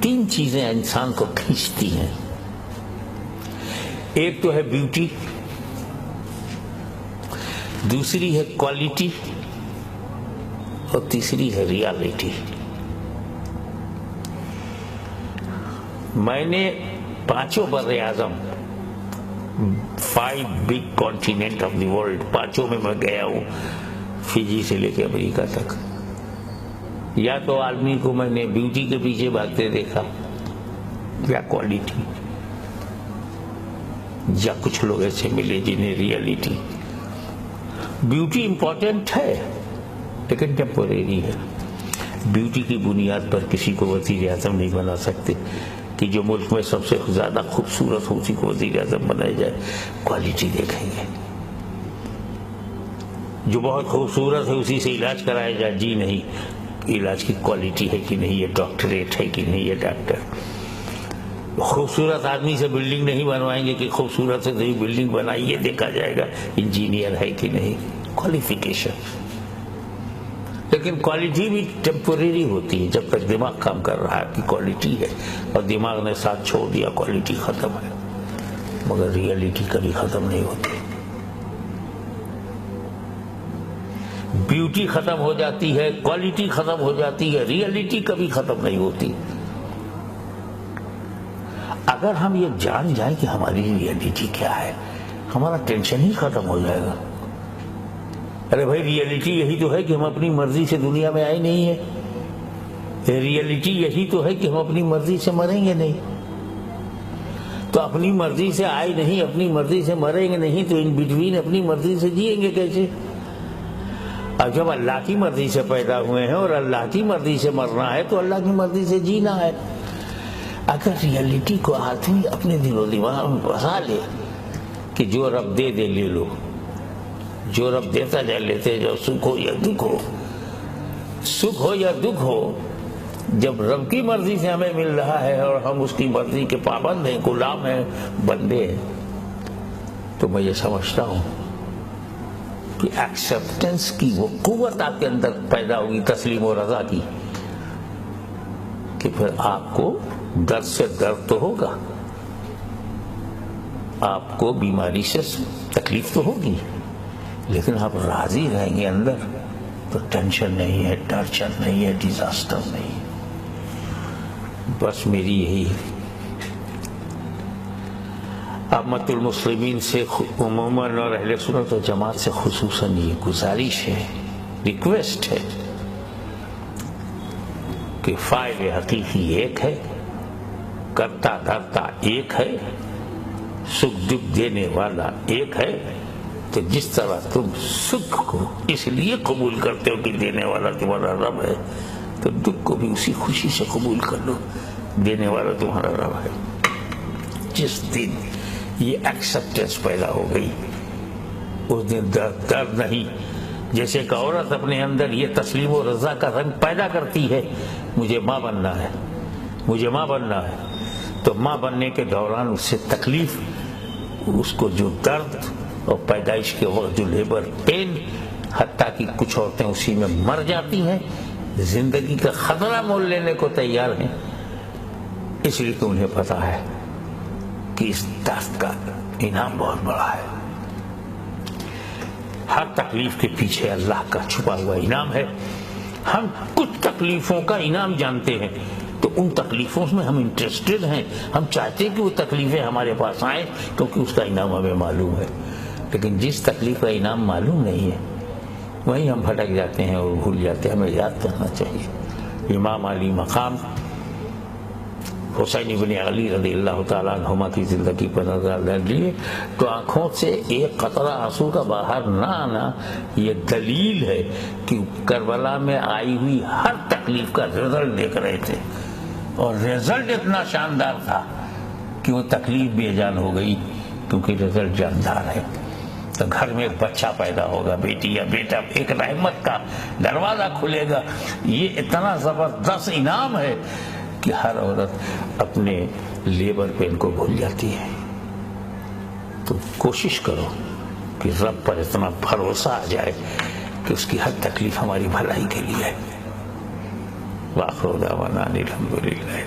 تین چیزیں انسان کو کھینچتی ہیں. ایک تو ہے بیوٹی، دوسری ہے کوالٹی، اور تیسری ہے ریالٹی. میں نے پانچوں بر اعظم 5 big continent of the world, پانچوں میں گیا ہوں، فجی سے لے کے امریکہ تک. یا تو آدمی کو میں نے بیوٹی کے پیچھے بھاگتے دیکھا، یا کوالٹی، یا کچھ لوگ ایسے ملے جنہیں ریالٹی. بیوٹی امپورٹنٹ ہے لیکن ٹیمپوریری ہے. بیوٹی کی بنیاد پر کسی کو وزیر اعظم نہیں بنا سکتے کہ جو ملک میں سب سے زیادہ خوبصورت ہو اسی کو وزیر اعظم بنایا جائے. کوالٹی دیکھیں گے. جو بہت خوبصورت ہے اسی سے علاج کرایا جائے، جی نہیں، علاج کی کوالٹی ہے کہ نہیں، یہ ڈاکٹریٹ ہے کہ نہیں، یہ ڈاکٹر. خوبصورت آدمی سے بلڈنگ نہیں بنوائیں گے کہ خوبصورت سے بلڈنگ بنائی، یہ دیکھا جائے گا انجینئر ہے کہ نہیں. کوالیفیکیشن. لیکن کوالٹی بھی ٹیمپوریری ہوتی ہے جب تک دماغ کام کر رہا ہے کہ کوالٹی ہے، اور دماغ نے ساتھ چھوڑ دیا کوالٹی ختم ہے. مگر ریالٹی کبھی ختم نہیں ہوتی. بیوٹی ختم ہو جاتی ہے، کوالٹی ختم ہو جاتی ہے، ریالٹی کبھی ختم نہیں ہوتی. اگر ہم یہ جان جائیں کہ ہماری ریالٹی کیا ہے، ہمارا ٹینشن ہی ختم ہو جائے گا. ارے بھائی، ریالٹی یہی تو ہے کہ ہم اپنی مرضی سے دنیا میں آئے نہیں ہیں. ریالٹی یہی تو ہے کہ ہم اپنی مرضی سے مریں گے نہیں. تو اپنی مرضی سے آئے نہیں، اپنی مرضی سے مریں گے نہیں، تو ان بٹوین اپنی مرضی سے جئیں گے کیسے؟ اب جب اللہ کی مرضی سے پیدا ہوئے ہیں اور اللہ کی مرضی سے مرنا ہے تو اللہ کی مرضی سے جینا ہے. اگر ریالٹی کو آدمی اپنے دل و دماغ میں بسا لے کہ جو رب دے دے لے لو، جو رب دیتا جائے لیتے جاؤ، سکھ ہو یا دکھ ہو، سکھ ہو یا دکھ ہو، جب رب کی مرضی سے ہمیں مل رہا ہے اور ہم اس کی مرضی کے پابند ہیں، غلام ہیں، بندے ہیں، تو میں یہ سمجھتا ہوں کہ ایکسپٹنس کی وہ قوت آپ کے اندر پیدا ہوگی، تسلیم و رضا کی، کہ پھر آپ کو درد سے درد تو ہوگا، آپ کو بیماری سے تکلیف تو ہوگی، لیکن آپ راضی رہیں گے اندر، تو ٹینشن نہیں ہے، ٹارچر نہیں ہے، ڈیزاسٹر نہیں ہے. بس میری یہی امت المسلمین سے عموماً اور اہل سنت و جماعت سے خصوصاً یہ گزارش ہے، ریکویسٹ ہے کہ فاعل حقیقی ایک ہے، کرتا دھرتا ایک ہے، سکھ دکھ دینے والا ایک ہے. تو جس طرح تم سکھ کو اس لیے قبول کرتے ہو کہ دینے والا تمہارا رب ہے، تو دکھ کو بھی اسی خوشی سے قبول کر لو، دینے والا تمہارا رب ہے. جس دن یہ ایکسپٹنس پیدا ہو گئی اس دن درد نہیں. جیسے کہ عورت اپنے اندر یہ تسلیم و رضا کا رنگ پیدا کرتی ہے، مجھے ماں بننا ہے، مجھے ماں بننا ہے، تو ماں بننے کے دوران اس سے تکلیف، اس کو جو درد اور پیدائش کے وقت جو لیبر پین، حتیٰ کہ کچھ عورتیں اسی میں مر جاتی ہیں، زندگی کا خطرہ مول لینے کو تیار ہیں، اس لیے کہ انہیں پتا ہے کہ اس درد کا انعام بہت بڑا ہے. ہر تکلیف کے پیچھے اللہ کا چھپا ہوا انعام ہے. ہم کچھ تکلیفوں کا انعام جانتے ہیں تو ان تکلیفوں میں ہم انٹرسٹڈ ہیں، ہم چاہتے ہیں کہ وہ تکلیفیں ہمارے پاس آئیں کیونکہ اس کا انعام ہمیں معلوم ہے. لیکن جس تکلیف کا انعام معلوم نہیں ہے وہیں ہم بھٹک جاتے ہیں اور بھول جاتے ہیں. ہمیں یاد کرنا چاہیے امام علی مقام حسین ابن علی رضی اللہ تعالیٰ عنہما کی زندگی پر نظر ڈالیے تو آنکھوں سے ایک قطرہ آنسو کا باہر نہ آنا یہ دلیل ہے کہ کربلا میں آئی ہوئی ہر تکلیف کا رزلٹ دیکھ رہے تھے، اور رزلٹ اتنا شاندار تھا کہ وہ تکلیف بے جان ہو گئی کیونکہ رزلٹ جاندار ہے. تو گھر میں ایک بچہ پیدا ہوگا، بیٹی یا بیٹا، ایک رحمت کا دروازہ کھلے گا. یہ اتنا زبردست انعام ہے کہ ہر عورت اپنے لیبر پین کو بھول جاتی ہے. تو کوشش کرو کہ رب پر اتنا بھروسہ آ جائے کہ اس کی ہر تکلیف ہماری بھلائی کے لیے ہے. وآخر دعوانا الحمدللہ.